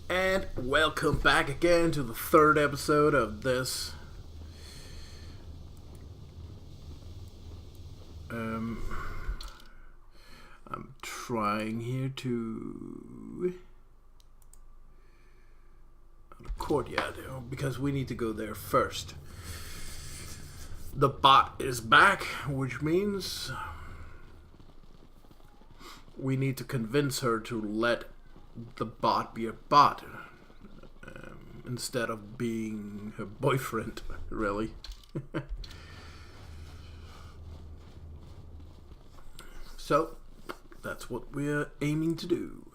And welcome back again to the third episode of this. I'm trying here to courtyard because we need to go there first. The bot is back, which means we need to convince her to let the bot be a bot instead of being her boyfriend, really. So, that's what we're aiming to do.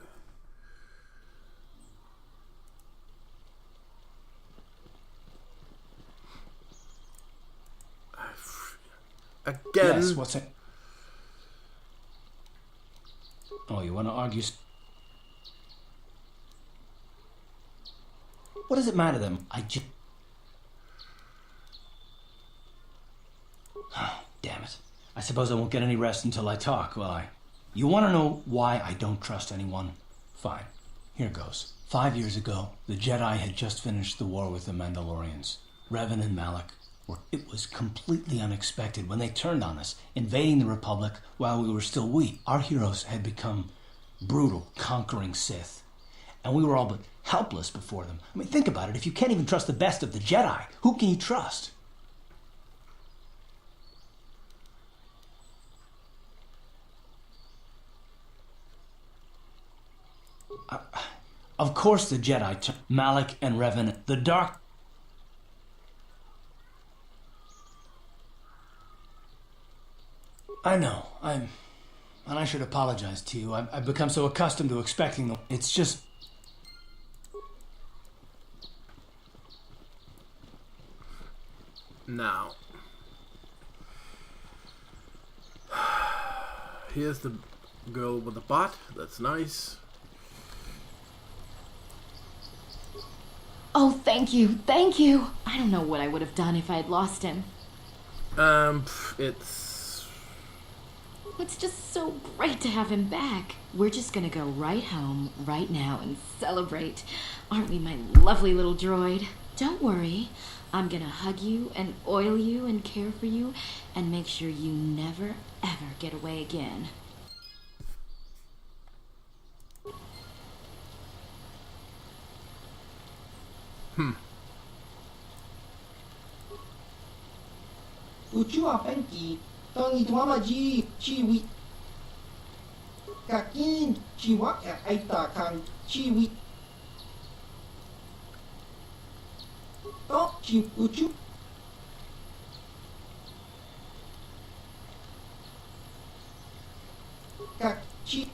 Again. Yes, what's it? Oh, you want to argue? What does it matter to them? Oh, damn it. I suppose I won't get any rest until I talk, will I? You want to know why I don't trust anyone? Fine. Here goes. 5 years ago, the Jedi had just finished the war with the Mandalorians. Revan and Malak. It was completely unexpected when they turned on us, invading the Republic while we were still weak. Our heroes had become brutal, conquering Sith. And we were all but helpless before them. I mean, think about it. If you can't even trust the best of the Jedi, who can you trust? Of course the Jedi, Malak and Revan, the Dark... I know, and I should apologize to you. I've become so accustomed to expecting them. It's just... Now, here's the girl with the bot. That's nice. Oh, thank you, thank you. I don't know what I would have done if I had lost him. It's just so great to have him back. We're just gonna go right home, right now, and celebrate. Aren't we, my lovely little droid? Don't worry. I'm gonna hug you and oil you and care for you and make sure you never, ever get away again. Ucua penki, tangi tuama ji, chiwi. Kakin, chiwa aita kang, chiwi. Oh, chi ucu. Kak, chi.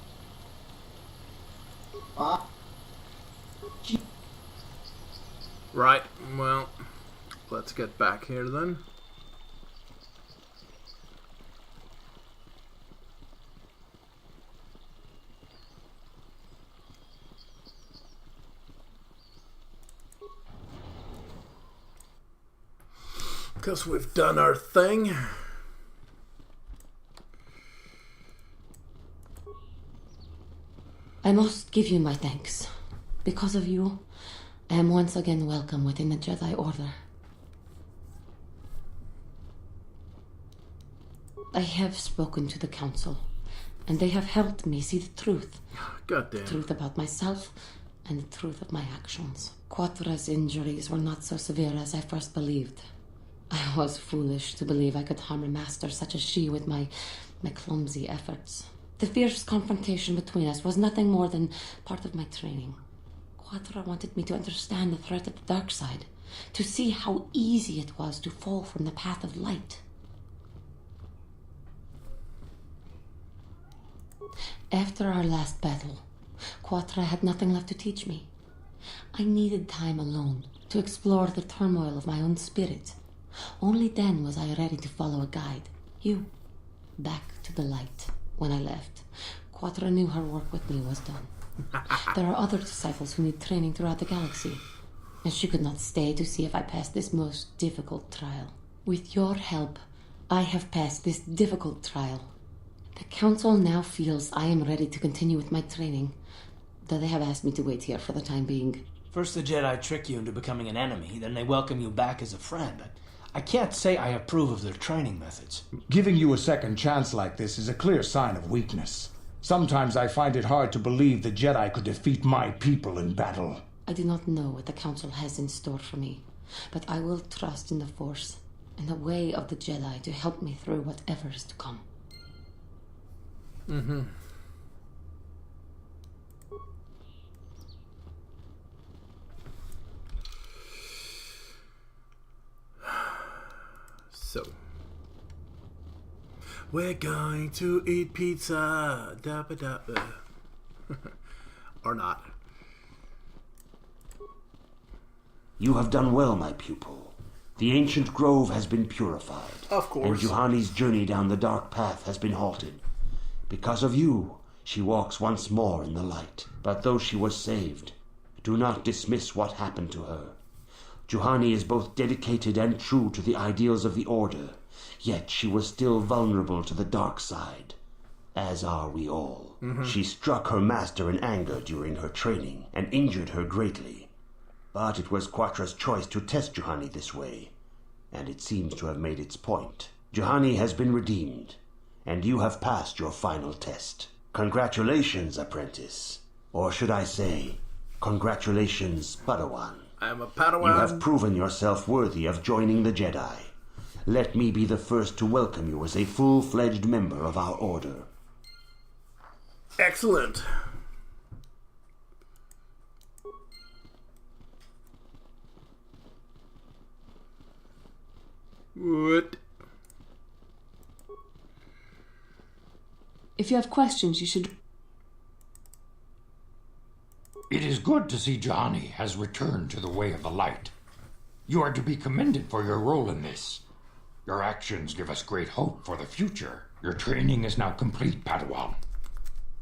Pa. Chi. Right, well, let's get back here then. Because we've done our thing. I must give you my thanks. Because of you, I am once again welcome within the Jedi Order. I have spoken to the Council, and they have helped me see the truth. Goddamn. The truth about myself, and the truth of my actions. Quatra's injuries were not so severe as I first believed. I was foolish to believe I could harm a master such as she with my clumsy efforts. The fierce confrontation between us was nothing more than part of my training. Quatra wanted me to understand the threat of the dark side, to see how easy it was to fall from the path of light. After our last battle, Quatra had nothing left to teach me. I needed time alone to explore the turmoil of my own spirit. Only then was I ready to follow a guide. You. Back to the light. When I left, Quatra knew her work with me was done. There are other disciples who need training throughout the galaxy, and she could not stay to see if I passed this most difficult trial. With your help, I have passed this difficult trial. The Council now feels I am ready to continue with my training, though they have asked me to wait here for the time being. First the Jedi trick you into becoming an enemy, then they welcome you back as a friend. I can't say I approve of their training methods. Giving you a second chance like this is a clear sign of weakness. Sometimes I find it hard to believe the Jedi could defeat my people in battle. I do not know what the Council has in store for me, but I will trust in the Force and the way of the Jedi to help me through whatever is to come. So, we're going to eat pizza. Dabba dabba. Or not. You have done well, my pupil. The ancient grove has been purified. Of course. And Juhani's journey down the dark path has been halted. Because of you, she walks once more in the light. But though she was saved, do not dismiss what happened to her. Juhani is both dedicated and true to the ideals of the Order, yet she was still vulnerable to the dark side, as are we all. She struck her master in anger during her training and injured her greatly. But it was Quatra's choice to test Juhani this way, and it seems to have made its point. Juhani has been redeemed, and you have passed your final test. Congratulations, apprentice. Or should I say, congratulations, Padawan. I am a Padawan. You have proven yourself worthy of joining the Jedi. Let me be the first to welcome you as a full-fledged member of our order. Excellent. What? If you have questions, you should... It is good to see Juhani has returned to the way of the light. You are to be commended for your role in this. Your actions give us great hope for the future. Your training is now complete, Padawan.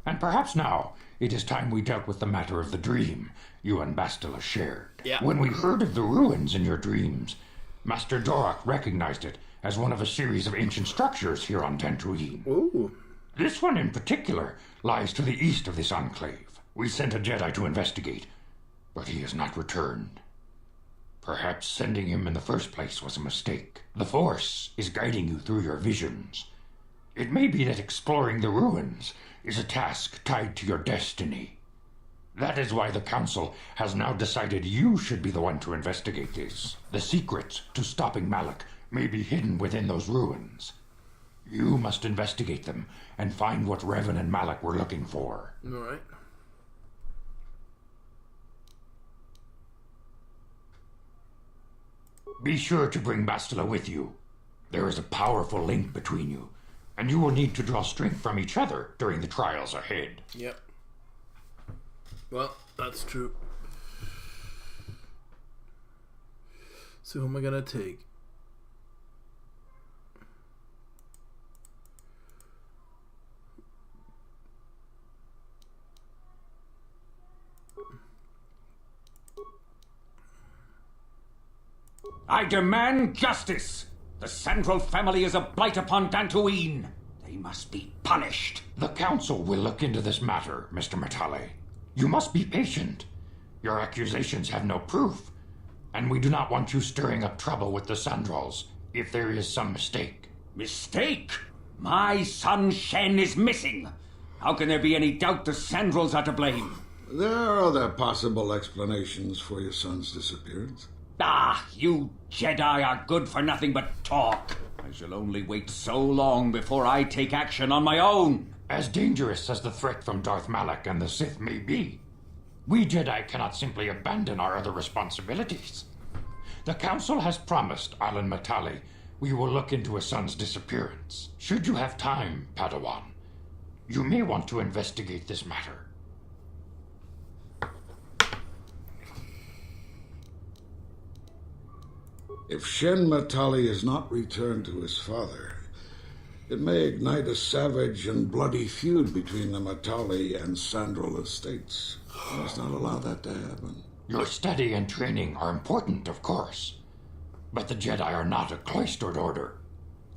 And perhaps now it is time we dealt with the matter of the dream you and Bastila shared. Yeah. When we heard of the ruins in your dreams, Master Dorak recognized it as one of a series of ancient structures here on Dantooine. Ooh. This one in particular lies to the east of this enclave. We sent a Jedi to investigate, but he has not returned. Perhaps sending him in the first place was a mistake. The Force is guiding you through your visions. It may be that exploring the ruins is a task tied to your destiny. That is why the Council has now decided you should be the one to investigate this. The secrets to stopping Malak may be hidden within those ruins. You must investigate them and find what Revan and Malak were looking for. All right. Be sure to bring Bastila with you. There is a powerful link between you, and you will need to draw strength from each other during the trials ahead. Yep. Well, that's true. So who am I gonna take? I demand justice! The Sandral family is a blight upon Dantooine. They must be punished. The Council will look into this matter, Mr. Matale. You must be patient. Your accusations have no proof, and we do not want you stirring up trouble with the Sandrals if there is some mistake. Mistake? My son Shen is missing. How can there be any doubt the Sandrals are to blame? There are other possible explanations for your son's disappearance. Ah, you Jedi are good for nothing but talk. I shall only wait so long before I take action on my own. As dangerous as the threat from Darth Malak and the Sith may be, we Jedi cannot simply abandon our other responsibilities. The Council has promised Alan Matale we will look into his son's disappearance. Should you have time, Padawan, you may want to investigate this matter. If Shen Matali is not returned to his father, it may ignite a savage and bloody feud between the Matali and Sandral estates. We must not allow that to happen. Your study and training are important, of course, but the Jedi are not a cloistered order.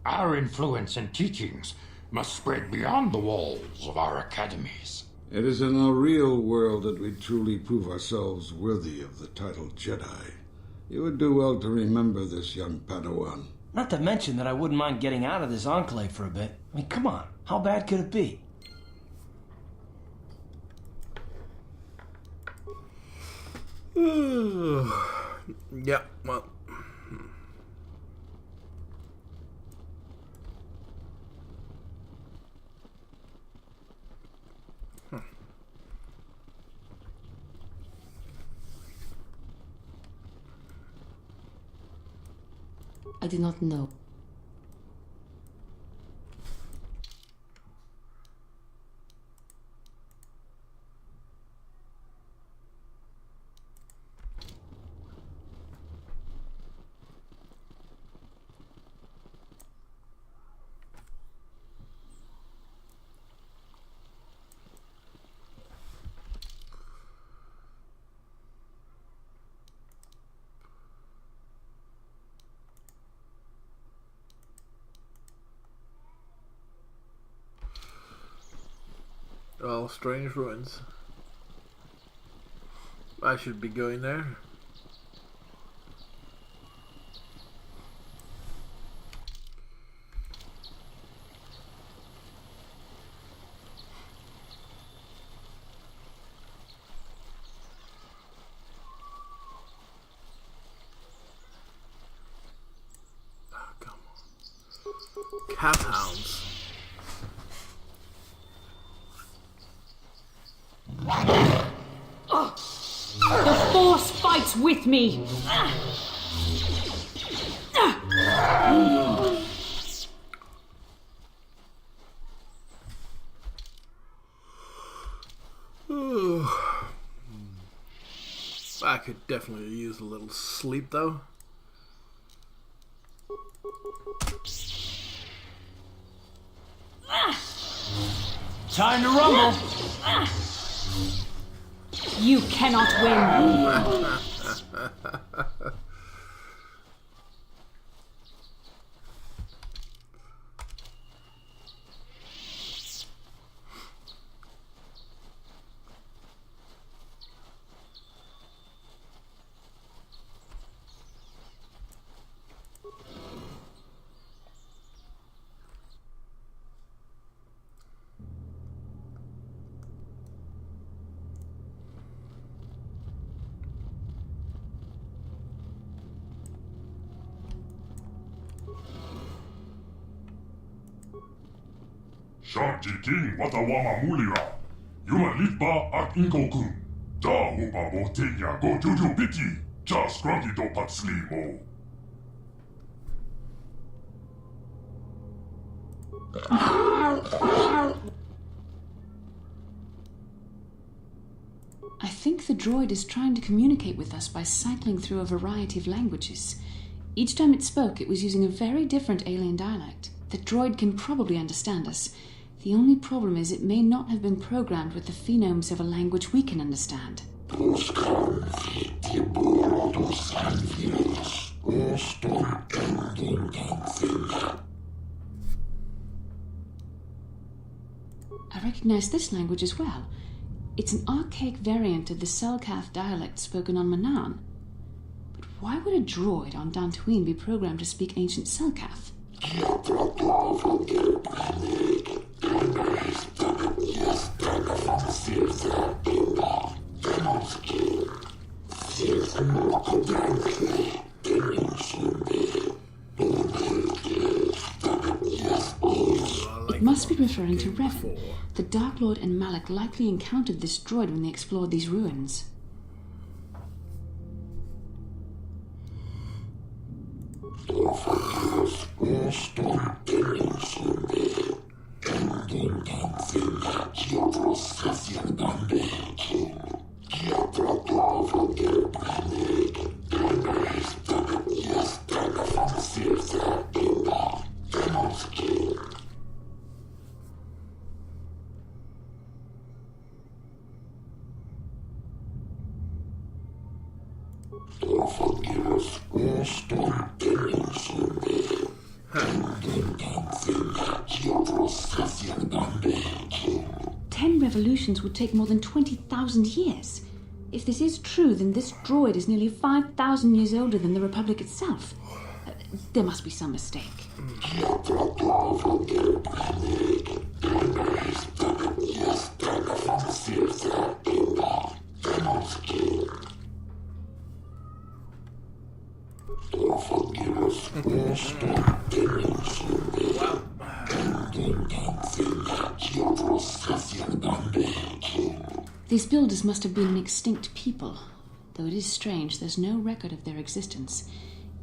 Our influence and teachings must spread beyond the walls of our academies. It is in the real world that we truly prove ourselves worthy of the title Jedi. You would do well to remember this, young Padawan. Not to mention that I wouldn't mind getting out of this enclave for a bit. I mean, come on. How bad could it be? Yeah, well. I do not know. Well, strange ruins. I should be going there. Oh, come on. Cat hounds. The Force fights with me! I could definitely use a little sleep, though. Time to rumble! You cannot win! Shang-Chi King watawama mulira. Yuma litba ak ingo-kun. Da hupa botenya go juju piti. Ja scrunky do patsli mo. I think the droid is trying to communicate with us by cycling through a variety of languages. Each time it spoke, it was using a very different alien dialect. The droid can probably understand us. The only problem is it may not have been programmed with the phonemes of a language we can understand. I recognize this language as well. It's an archaic variant of the Selkath dialect spoken on Manaan. But why would a droid on Dantooine be programmed to speak ancient Selkath? It must be referring to Revan. The Dark Lord and Malak likely encountered this droid when they explored these ruins. 10 revolutions would take more than 20,000 years. If this is true, then this droid is nearly 5,000 years older than the Republic itself. There must be some mistake. These builders must have been an extinct people, though it is strange there's no record of their existence.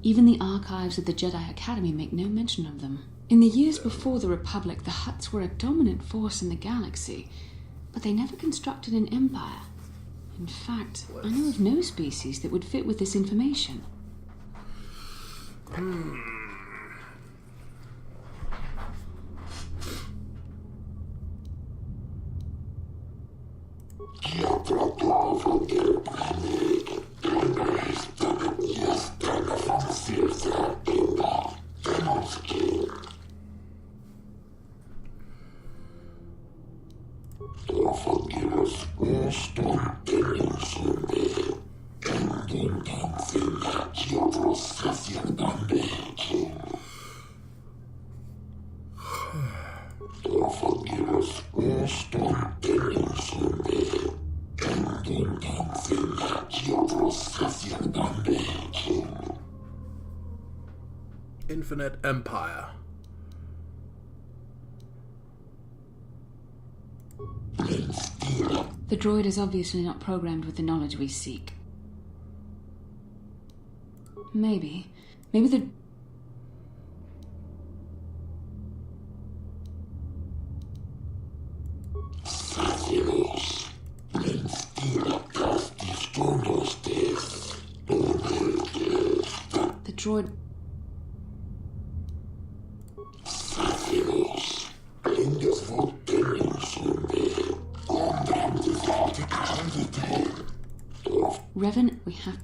Even the archives of the Jedi Academy make no mention of them. In the years before the Republic, the Hutts were a dominant force in the galaxy, but they never constructed an empire. In fact, I know of no species that would fit with this information. Infinite Empire. The droid is obviously not programmed with the knowledge we seek. Maybe the... The droid... Revan, we have...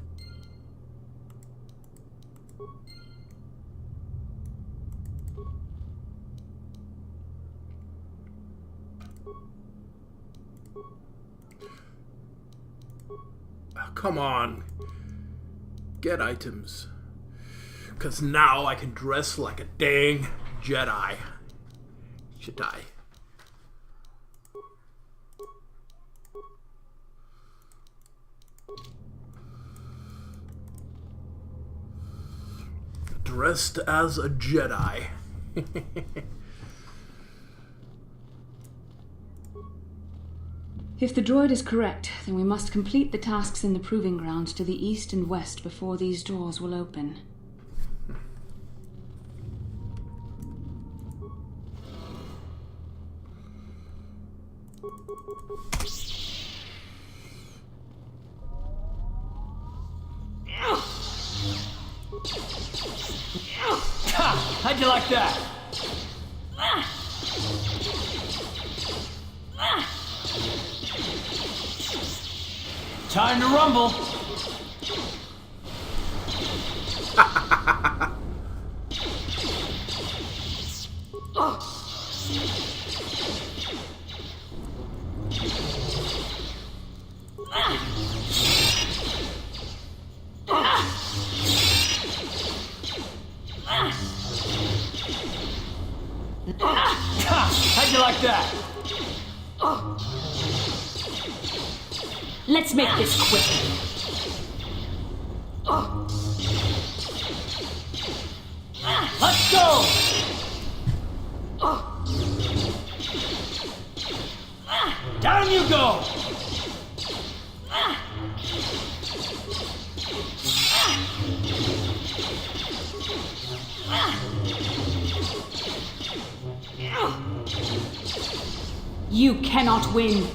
Come on. Get items. Because now I can dress like a dang Jedi. Dressed as a Jedi. If the droid is correct, then we must complete the tasks in the proving grounds to the east and west before these doors will open. How'd you like that? Time to rumble. How'd you like that? Let's make this quick. Let's go! Down you go! You cannot win.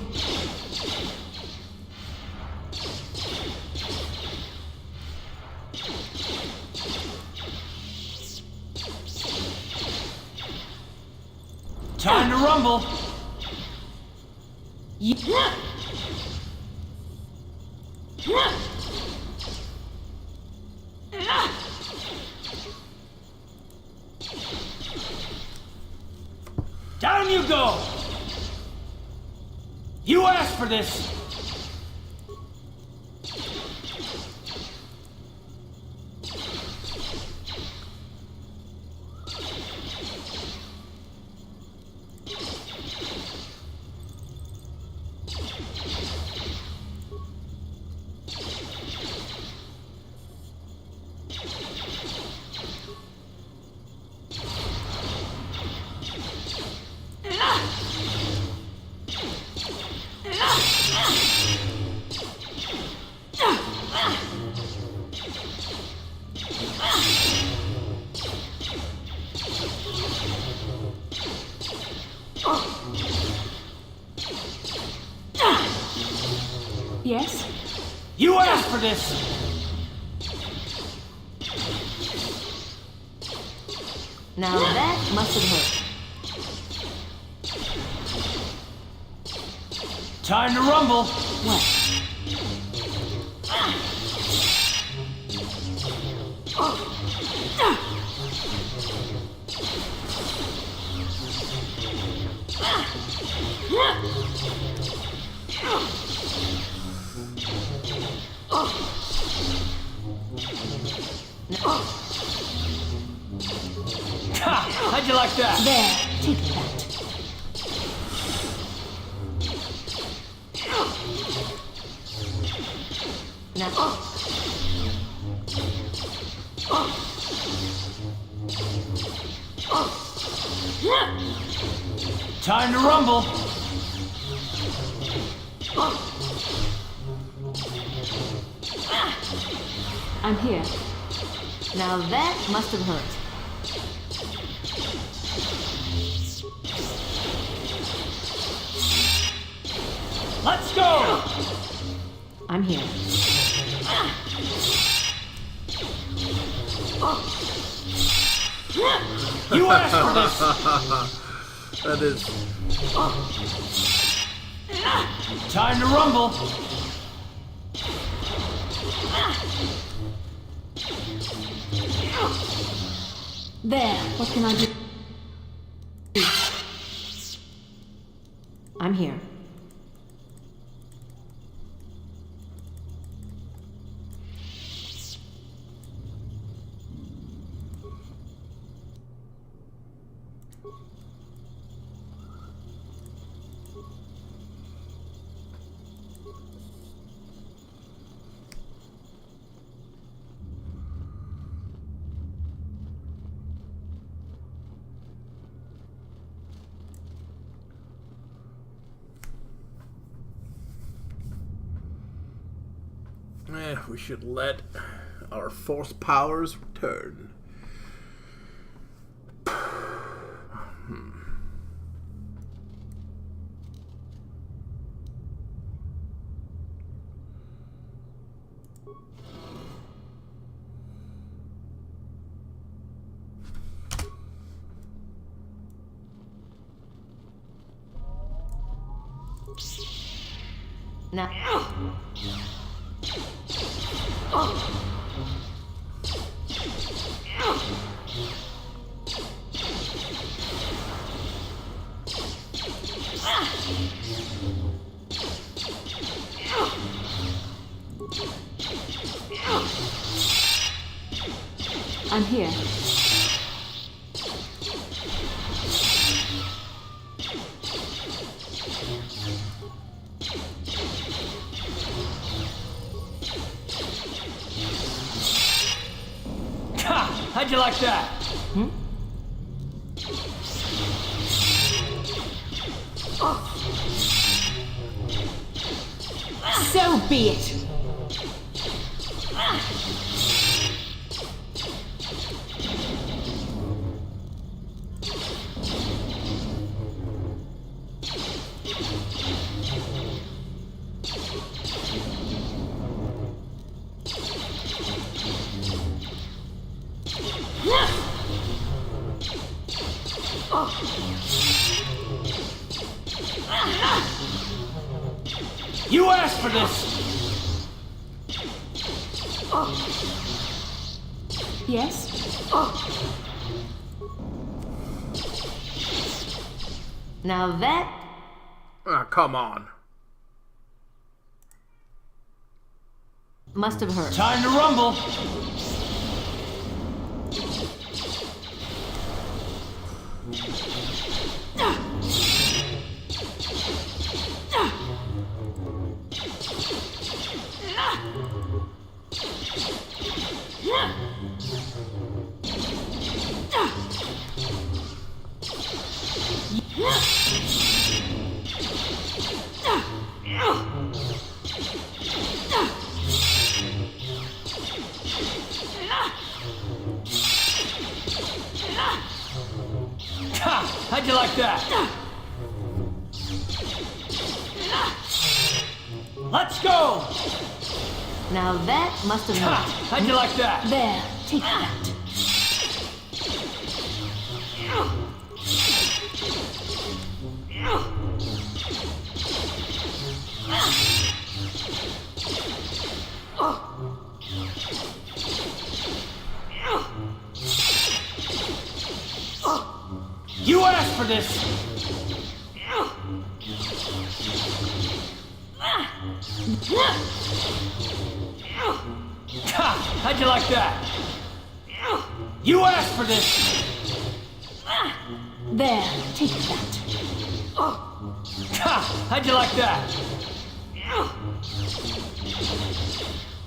Time to rumble. Down you go. You asked for this! Yes? You asked for this! Now that must have hurt. Time to rumble! What? How'd you like that? There, take that. Now. Time to rumble! I'm here. Now that must have hurt. Let's go! I'm here. You asked for this! That is... Time to rumble! There, what can I do? I'm here. We should let our force powers return. Now. I'm here. How'd you like that? So be it. You asked for this! Yes? Now that... Ah, come on. must have hurt. Time to rumble! How'd you like that? Let's go! Now that must have hurt. How'd you like that? There, take that. You asked for this! How'd you like that? You asked for this! There, take that. How'd you like that?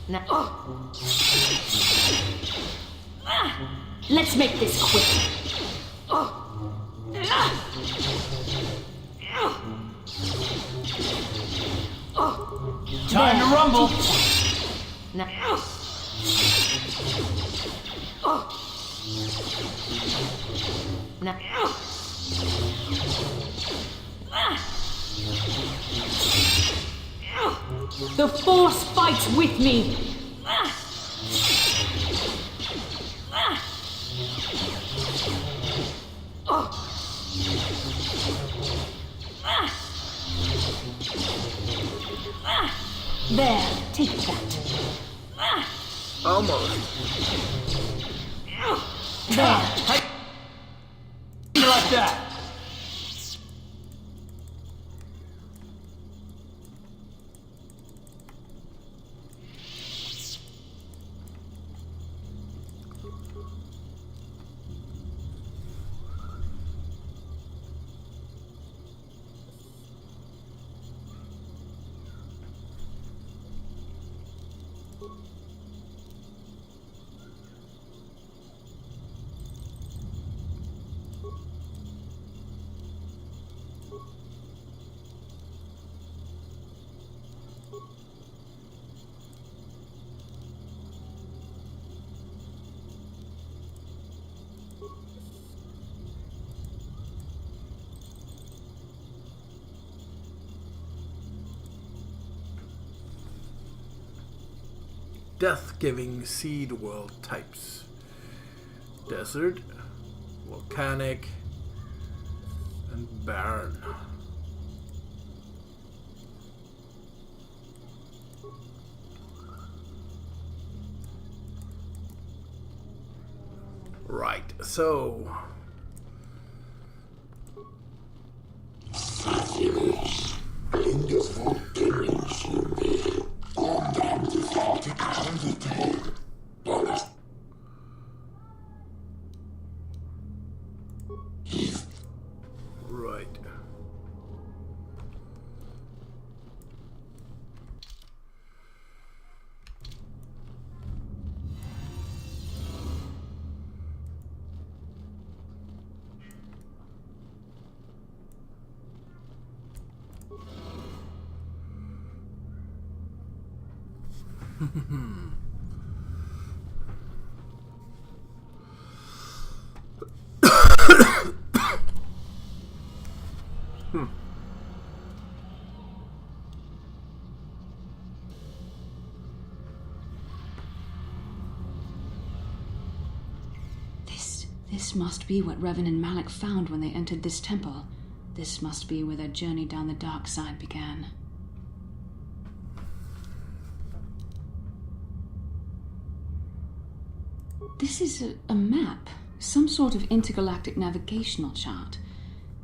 Now, let's make this quick. Time to rumble! Now, now, The Force fights with me! there, take that. Almost. There. How you like that? Death-giving seed world types: desert, volcanic, and barren. Right, so right. This must be what Revan and Malak found when they entered this temple. This must be where their journey down the dark side began. This is a map, some sort of intergalactic navigational chart.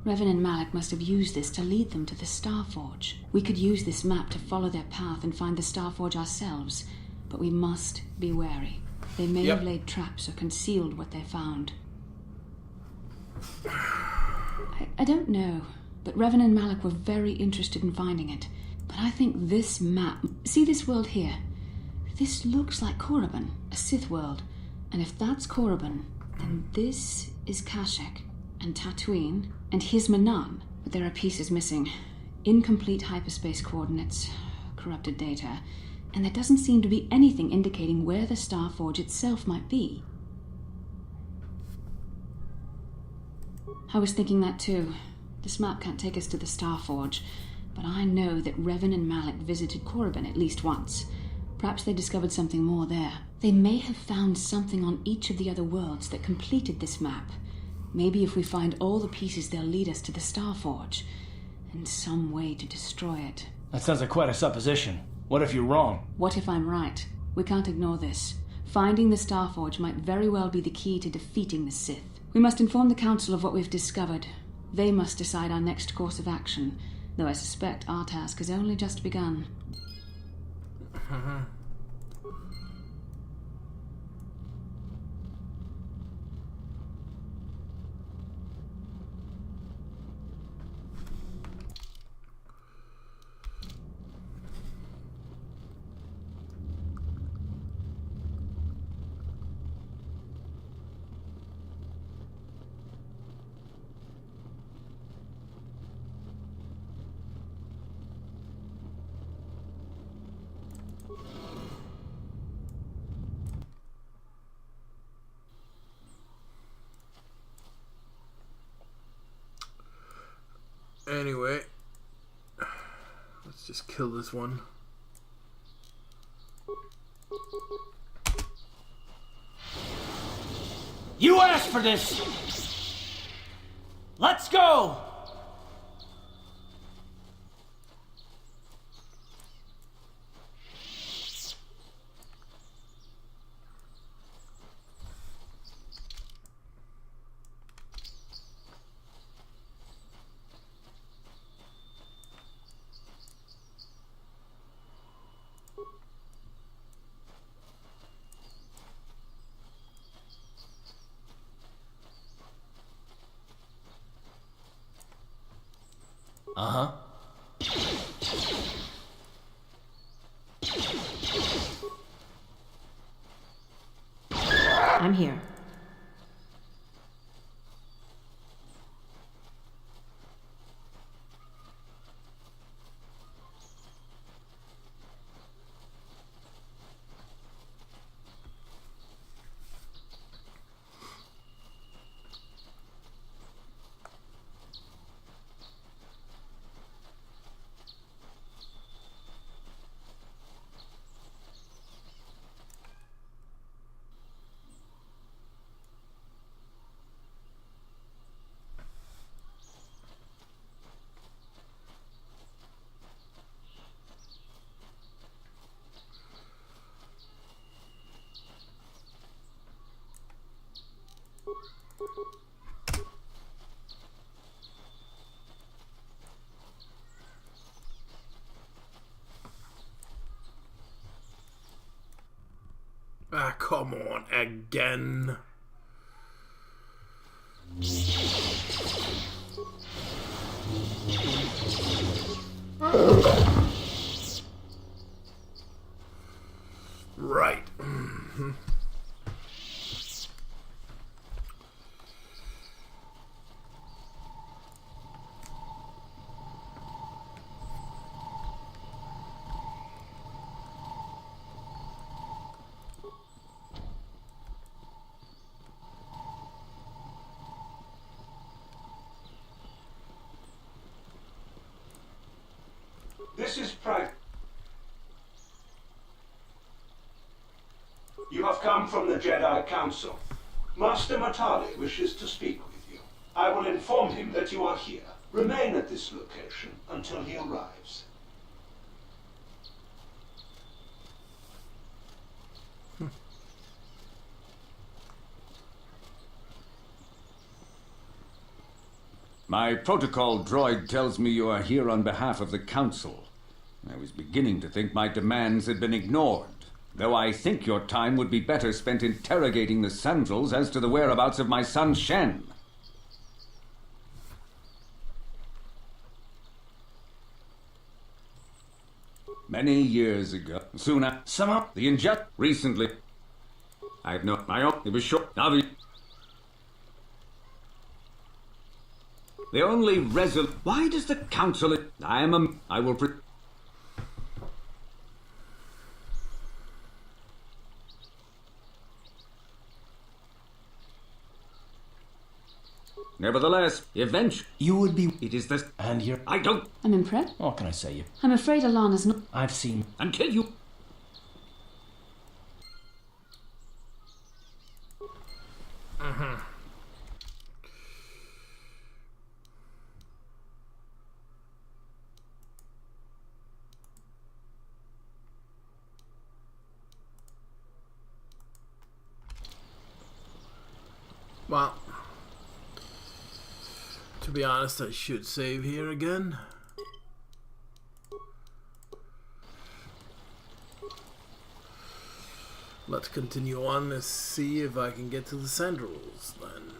Revan and Malak must have used this to lead them to the Starforge. We could use this map to follow their path and find the Starforge ourselves, but we must be wary. They may have laid traps or concealed what they found. I don't know, but Revan and Malak were very interested in finding it. But I think this map... See this world here? This looks like Korriban, a Sith world. And if that's Korriban, then this is Kashyyyk, and Tatooine, and here's Manaan. But there are pieces missing. Incomplete hyperspace coordinates, corrupted data, and there doesn't seem to be anything indicating where the Starforge itself might be. I was thinking that too. This map can't take us to the Starforge, but I know that Revan and Malak visited Korriban at least once. Perhaps they discovered something more there. They may have found something on each of the other worlds that completed this map. Maybe if we find all the pieces, they'll lead us to the Starforge, and some way to destroy it. That sounds like quite a supposition. What if you're wrong? What if I'm right? We can't ignore this. Finding the Starforge might very well be the key to defeating the Sith. We must inform the Council of what we've discovered. They must decide our next course of action, though I suspect our task has only just begun. Anyway, let's just kill this one. You asked for this! Let's go! Uh-huh. I'm here. Ah, come on, again. Right. This is private. You have come from the Jedi Council. Master Matali wishes to speak with you. I will inform him that you are here. Remain at this location until he arrives. My protocol droid tells me you are here on behalf of the Council. I was beginning to think my demands had been ignored. Though I think your time would be better spent interrogating the Sandrels as to the whereabouts of my son Shen. Many years ago, soon after somehow the inject recently. I have no my own. It was short. Now the only Why does the council? I will. Nevertheless, eventually you would be. It is this, and here I don't. I'm impressed. What can I say you? I'm afraid Alana's not. I've seen. Until you. Well, to be honest, I should save here again. Let's continue on and see if I can get to the Sandrels then.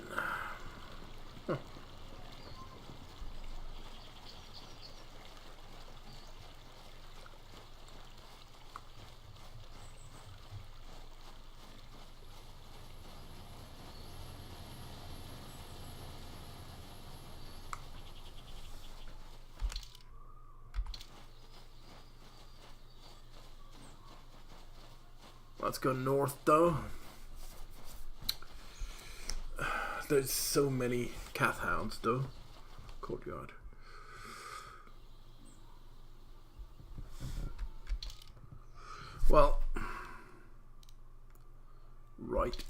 Let's go north though. There's so many Kath hounds though. Courtyard. Well, right.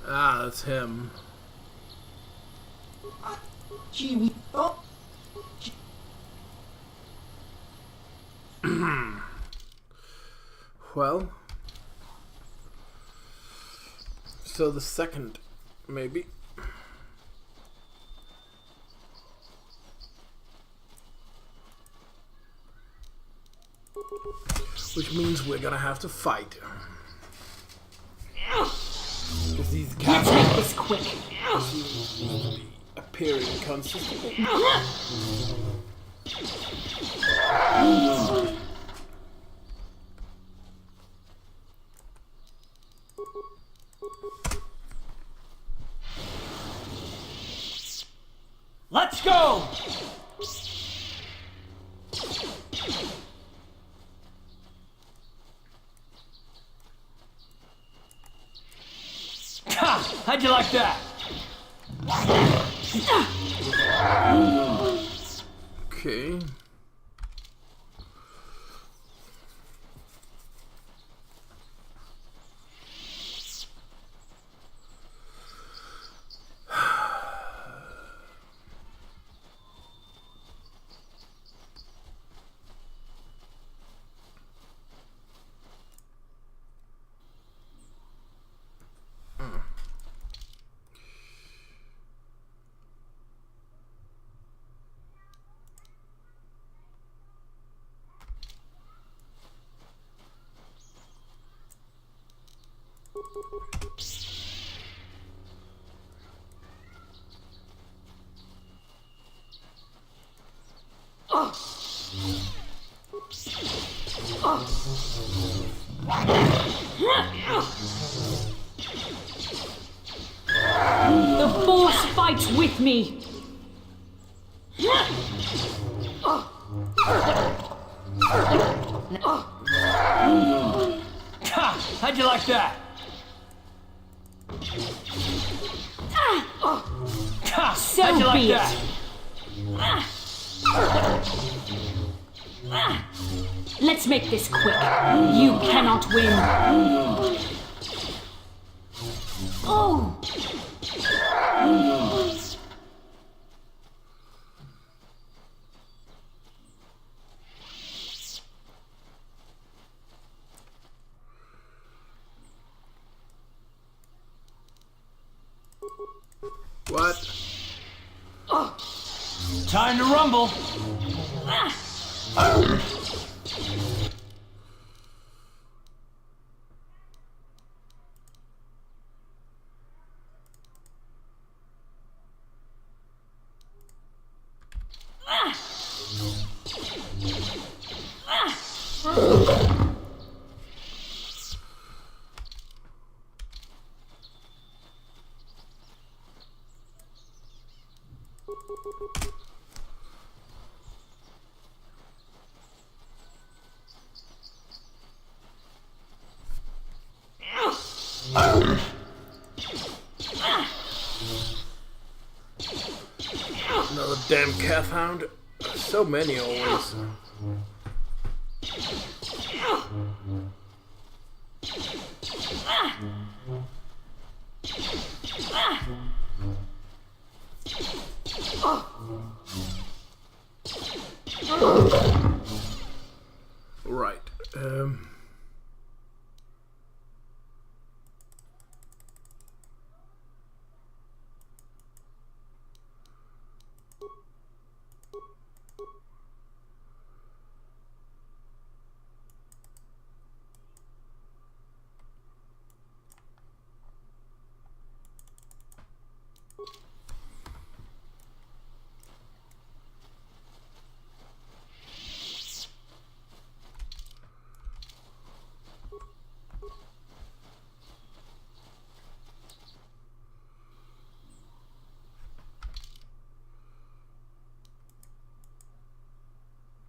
Ah, that's him. Well, so the second, maybe. Which means we're gonna have to fight. These Let's make this quick. Appearing consistently. Let's go! How'd you like that? Okay. The Force fights with me. How'd you like that? So How'd you like be that? Let's make this quick. You cannot win. Oh! What? Time to rumble. Another damn calf hound. So many always. Right.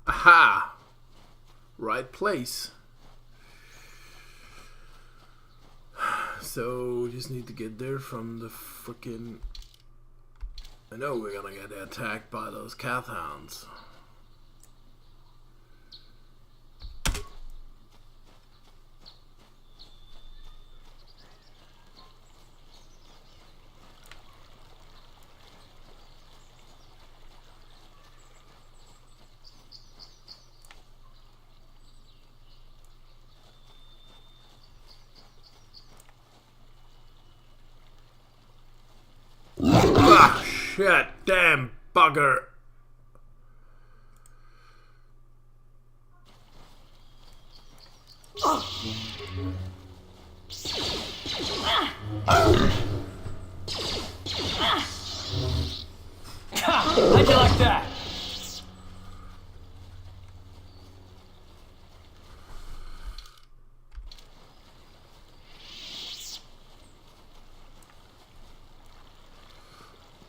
Aha! Right place. So, just need to get there from the frickin'... I know we're gonna get attacked by those calf hounds. Ah, shit, damn bugger. How'd you like that?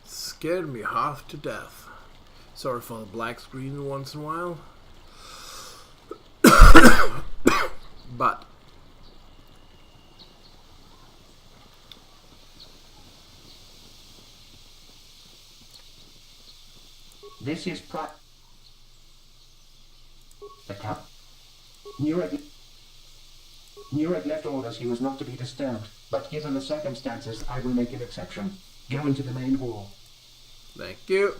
Scared me half to death. Sorry for the black screen once in a while. But this is the cup. Nureg left orders he was not to be disturbed, but given the circumstances, I will make an exception. Go into the main hall. Thank you.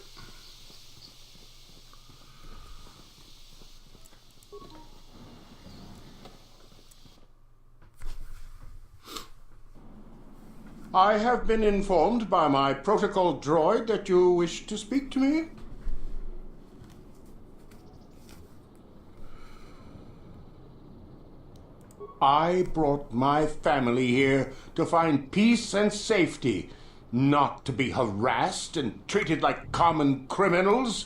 I have been informed by my protocol droid that you wish to speak to me. I brought my family here to find peace and safety, not to be harassed and treated like common criminals.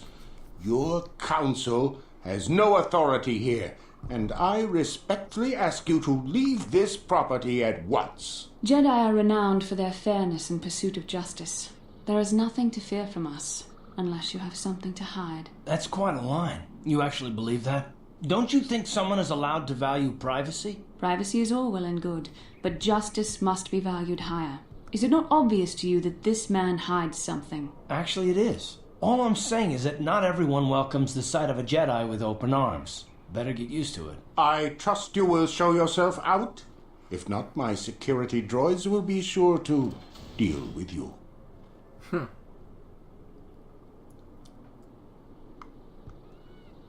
Your council has no authority here, and I respectfully ask you to leave this property at once. Jedi are renowned for their fairness and pursuit of justice. There is nothing to fear from us, unless you have something to hide. That's quite a line. You actually believe that? Don't you think someone is allowed to value privacy? Privacy is all well and good, but justice must be valued higher. Is it not obvious to you that this man hides something? Actually, it is. All I'm saying is that not everyone welcomes the sight of a Jedi with open arms. Better get used to it. I trust you will show yourself out. If not, my security droids will be sure to deal with you.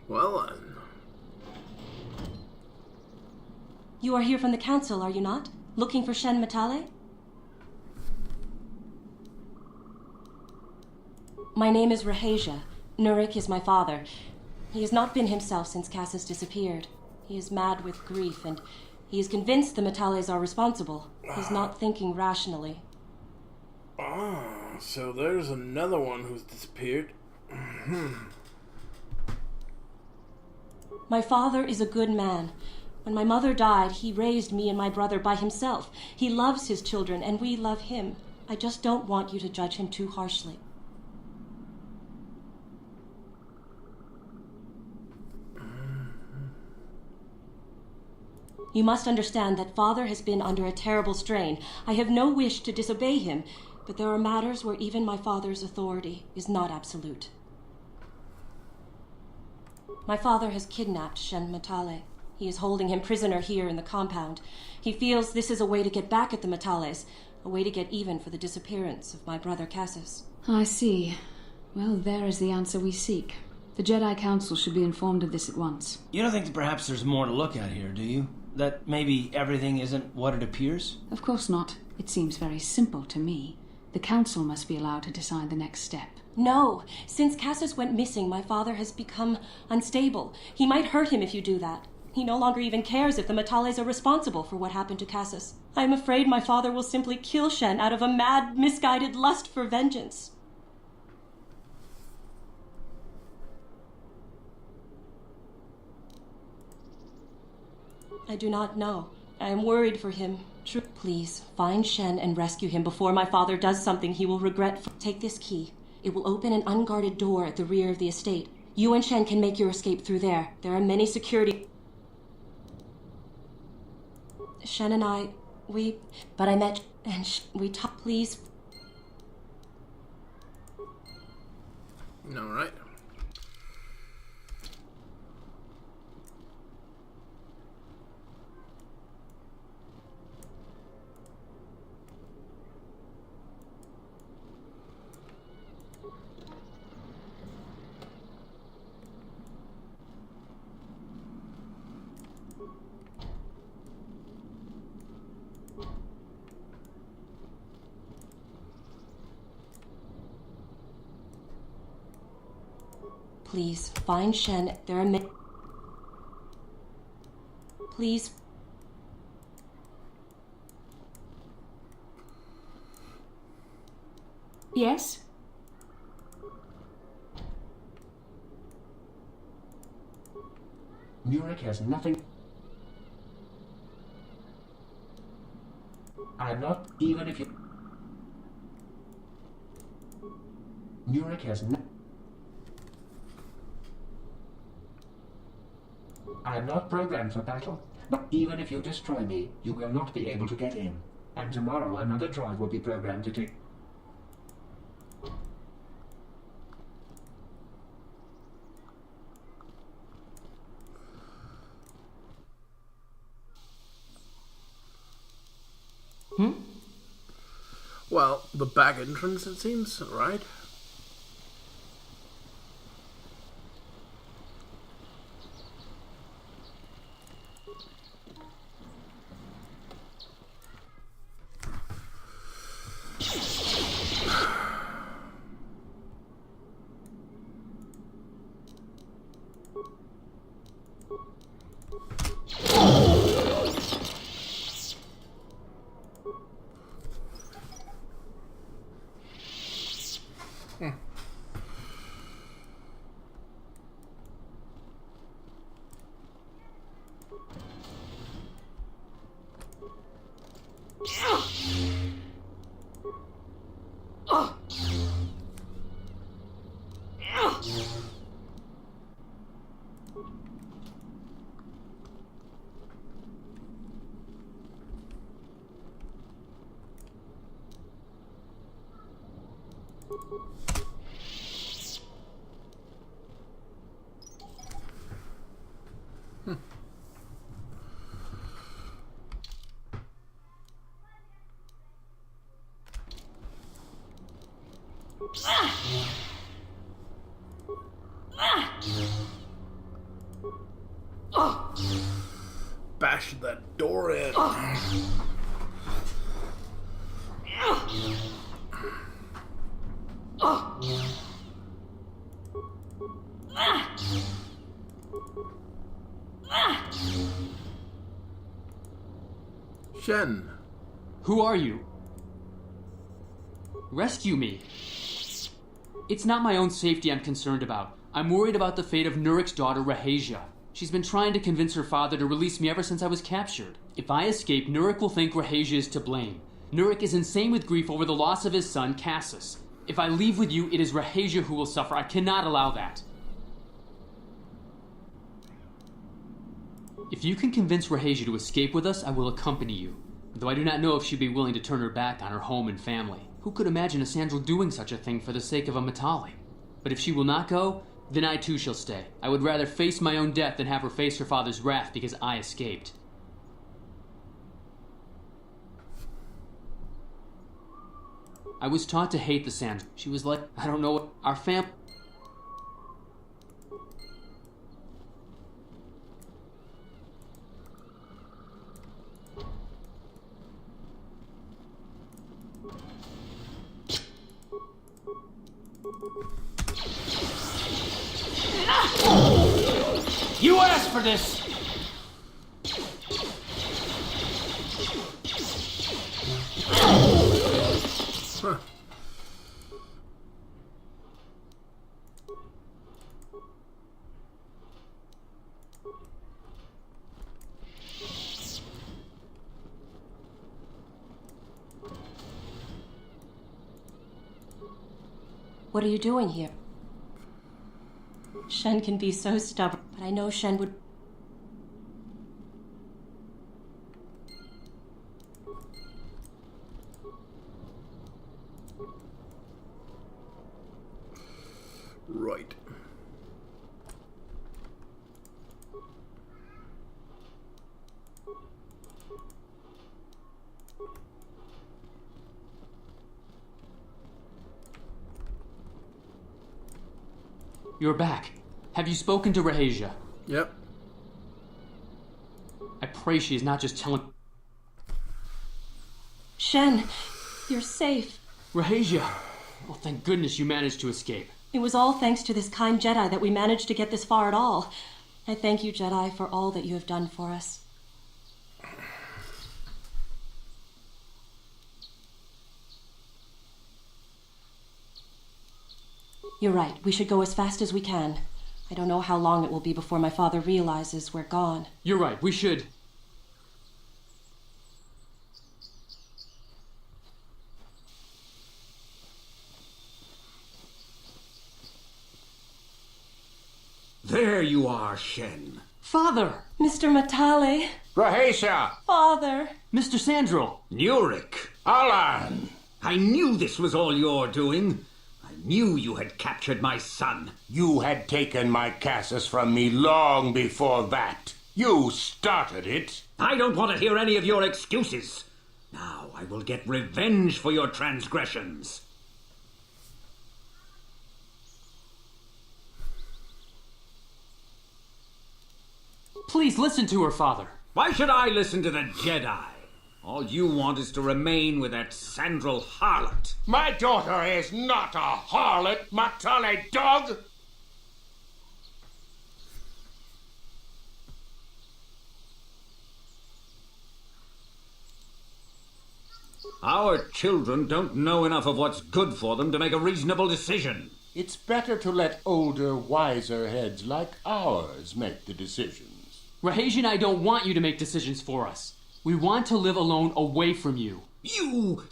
Well then. You are here from the council, are you not? Looking for Shen Matale? My name is Rahasia. Nurik is my father. He has not been himself since Cassus disappeared. He is mad with grief, and he is convinced the Metales are responsible. He's not thinking rationally. Ah, so there's another one who's disappeared. My father is a good man. When my mother died, he raised me and my brother by himself. He loves his children, and we love him. I just don't want you to judge him too harshly. You must understand that Father has been under a terrible strain. I have no wish to disobey him, but there are matters where even my father's authority is not absolute. My father has kidnapped Shen Matale. He is holding him prisoner here in the compound. He feels this is a way to get back at the Metales, a way to get even for the disappearance of my brother Cassus. I see. Well, there is the answer we seek. The Jedi Council should be informed of this at once. You don't think that perhaps there's more to look at here, do you? That maybe everything isn't what it appears? Of course not. It seems very simple to me. The Council must be allowed to decide the next step. No. Since Cassus went missing, my father has become unstable. He might hurt him if you do that. He no longer even cares if the Metales are responsible for what happened to Cassus. I am afraid my father will simply kill Shen out of a mad, misguided lust for vengeance. I do not know. I am worried for him. Please, find Shen and rescue him before my father does something he will regret. Take this key. It will open an unguarded door at the rear of the estate. You and Shen can make your escape through there. There are many security... Shen and I, But I met... and we talked. Please. All right. Please, find Shen. There are many... Please. Yes? Nurik has nothing... I'm not... even if you... Nurik has no... I'm not programmed for battle, but even if you destroy me, you will not be able to get in. And tomorrow another droid will be programmed to take... Well, the back entrance, it seems, right? Bash that door in. Shen. Who are you? Rescue me. It's not my own safety I'm concerned about. I'm worried about the fate of Nurik's daughter, Rahasia. She's been trying to convince her father to release me ever since I was captured. If I escape, Nurik will think Rahasia is to blame. Nurik is insane with grief over the loss of his son, Cassus. If I leave with you, it is Rahasia who will suffer. I cannot allow that. If you can convince Rahasia to escape with us, I will accompany you. Though I do not know if she'd be willing to turn her back on her home and family. Who could imagine a Sandral doing such a thing for the sake of a Matali? But if she will not go, then I too shall stay. I would rather face my own death than have her face her father's wrath because I escaped. I was taught to hate the Sandral. She was like, I don't know what, our family... You asked for this! Huh. What are you doing here? Shen can be so stubborn, but I know Shen would... Right. You're back. Have you spoken to Rahasia? Yep. I pray she is not just telling... Shen, you're safe. Rahasia! Well, thank goodness you managed to escape. It was all thanks to this kind Jedi that we managed to get this far at all. I thank you, Jedi, for all that you have done for us. You're right. We should go as fast as we can. I don't know how long it will be before my father realizes we're gone. You're right. We should. There you are, Shen. Father! Mr. Matali. Rahasia! Father! Mr. Sandral! Nurik! Alan! I knew this was all your doing. I knew you had captured my son. You had taken my Cassus from me long before that. You started it. I don't want to hear any of your excuses. Now I will get revenge for your transgressions. Please listen to her, Father. Why should I listen to the Jedi? All you want is to remain with that Sandral harlot. My daughter is not a harlot, Matali dog! Our children don't know enough of what's good for them to make a reasonable decision. It's better to let older, wiser heads like ours make the decisions. Rahasia and I don't want you to make decisions for us. We want to live alone away from you. You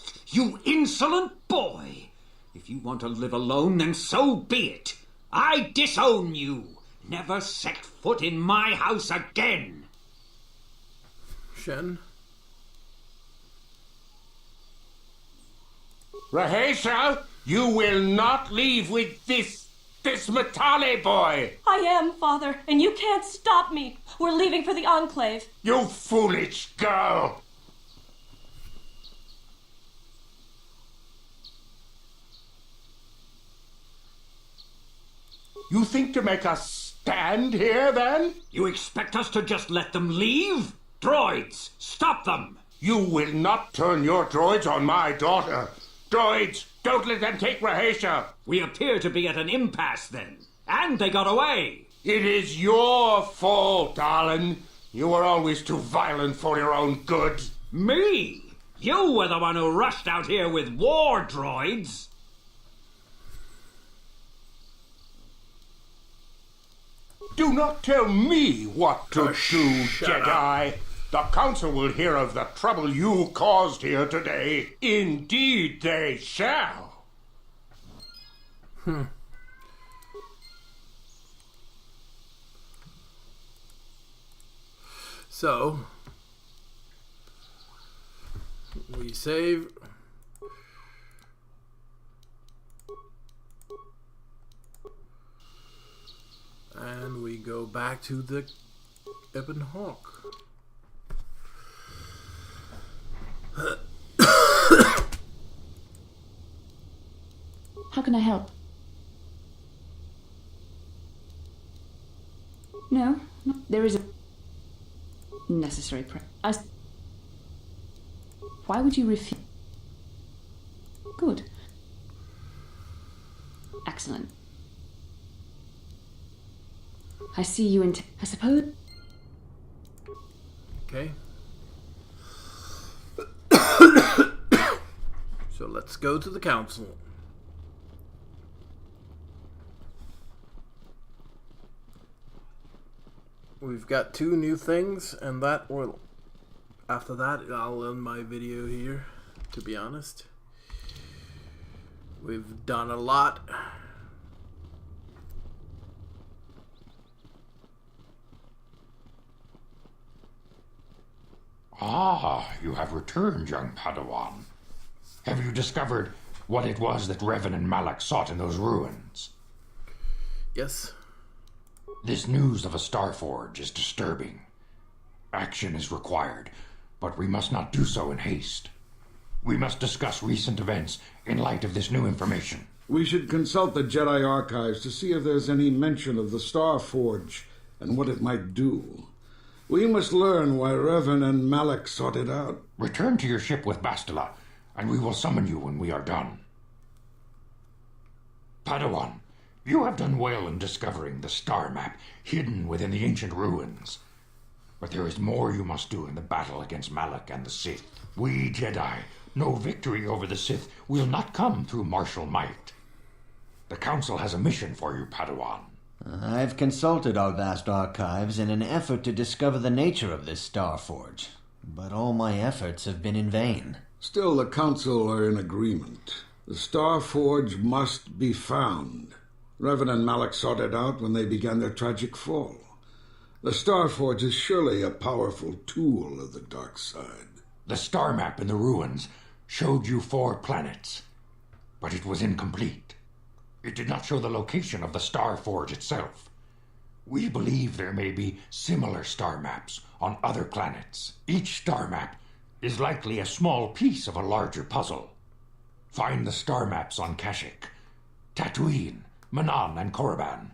insolent boy! If you want to live alone, then so be it. I disown you. Never set foot in my house again. Shen? Rahasia, you will not leave with this Matali boy! I am, Father, and you can't stop me. We're leaving for the Enclave. You foolish girl! You think to make us stand here, then? You expect us to just let them leave? Droids, stop them! You will not turn your droids on my daughter. Droids, don't let them take Rahasia. We appear to be at an impasse, then. And they got away. It is your fault, Alan. You were always too violent for your own good. Me? You were the one who rushed out here with war droids. Do not tell me what to do, shut Jedi. The Council will hear of the trouble you caused here today. Indeed they shall. So, we save. And we go back to the Ebon Hawk. How can I help? No, there is a necessary Why would you refuse? Good. Excellent. I see you I suppose. Okay. So let's go to the council. We've got 2 new things, and that will... After that, I'll end my video here, to be honest. We've done a lot. Ah, you have returned, young Padawan. Have you discovered what it was that Revan and Malak sought in those ruins? Yes. This news of a Starforge is disturbing. Action is required, but we must not do so in haste. We must discuss recent events in light of this new information. We should consult the Jedi archives to see if there's any mention of the Starforge and what it might do. We must learn why Revan and Malak sought it out. Return to your ship with Bastila, and we will summon you when we are done. Padawan, you have done well in discovering the star map hidden within the ancient ruins. But there is more you must do in the battle against Malak and the Sith. We Jedi know victory over the Sith will not come through martial might. The Council has a mission for you, Padawan. I've consulted our vast archives in an effort to discover the nature of this Starforge, but all my efforts have been in vain. Still, the Council are in agreement. The Starforge must be found. Revan and Malak sought it out when they began their tragic fall. The Starforge is surely a powerful tool of the dark side. The star map in the ruins showed you 4 planets, but it was incomplete. It did not show the location of the Starforge itself. We believe there may be similar star maps on other planets. Each star map is likely a small piece of a larger puzzle. Find the star maps on Kashyyyk, Tatooine, Manan, and Korriban,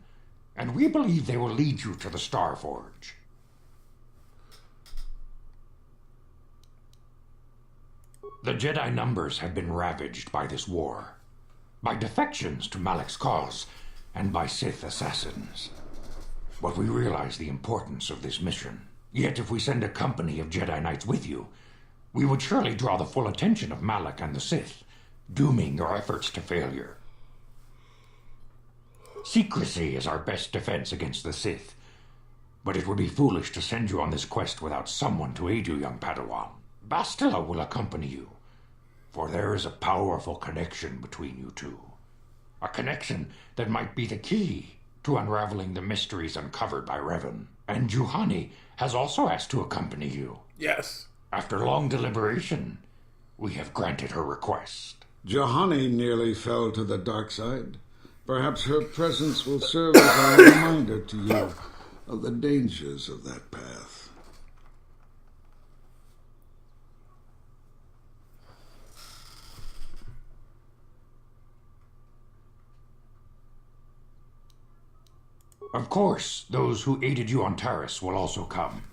and we believe they will lead you to the Starforge. The Jedi numbers have been ravaged by this war, by defections to Malak's cause, and by Sith assassins. But we realize the importance of this mission. Yet if we send a company of Jedi Knights with you, we would surely draw the full attention of Malak and the Sith, dooming your efforts to failure. Secrecy is our best defense against the Sith, but it would be foolish to send you on this quest without someone to aid you, young Padawan. Bastila will accompany you, for there is a powerful connection between you two. A connection that might be the key to unraveling the mysteries uncovered by Revan. And Juhani has also asked to accompany you. Yes. After long deliberation, we have granted her request. Juhani nearly fell to the dark side. Perhaps her presence will serve as a reminder to you of the dangers of that path. Of course, those who aided you on Taris will also come.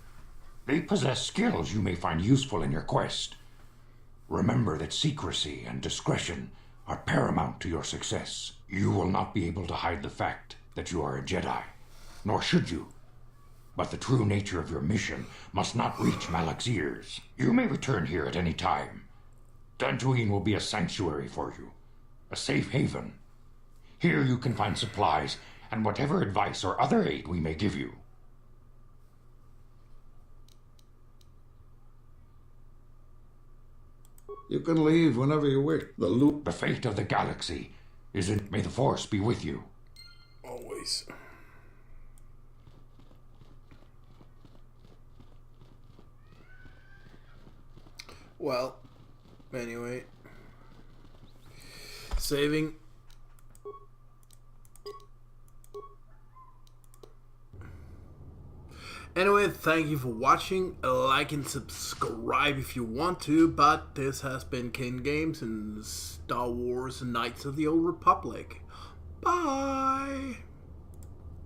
They possess skills you may find useful in your quest. Remember that secrecy and discretion are paramount to your success. You will not be able to hide the fact that you are a Jedi, nor should you. But the true nature of your mission must not reach Malak's ears. You may return here at any time. Dantooine will be a sanctuary for you, a safe haven. Here you can find supplies and whatever advice or other aid we may give you. You can leave whenever you wish. The fate of the galaxy is in... May the Force be with you. Always. Well, anyway. Saving. Anyway, thank you for watching. Like and subscribe if you want to. But this has been King Games and Star Wars Knights of the Old Republic. Bye!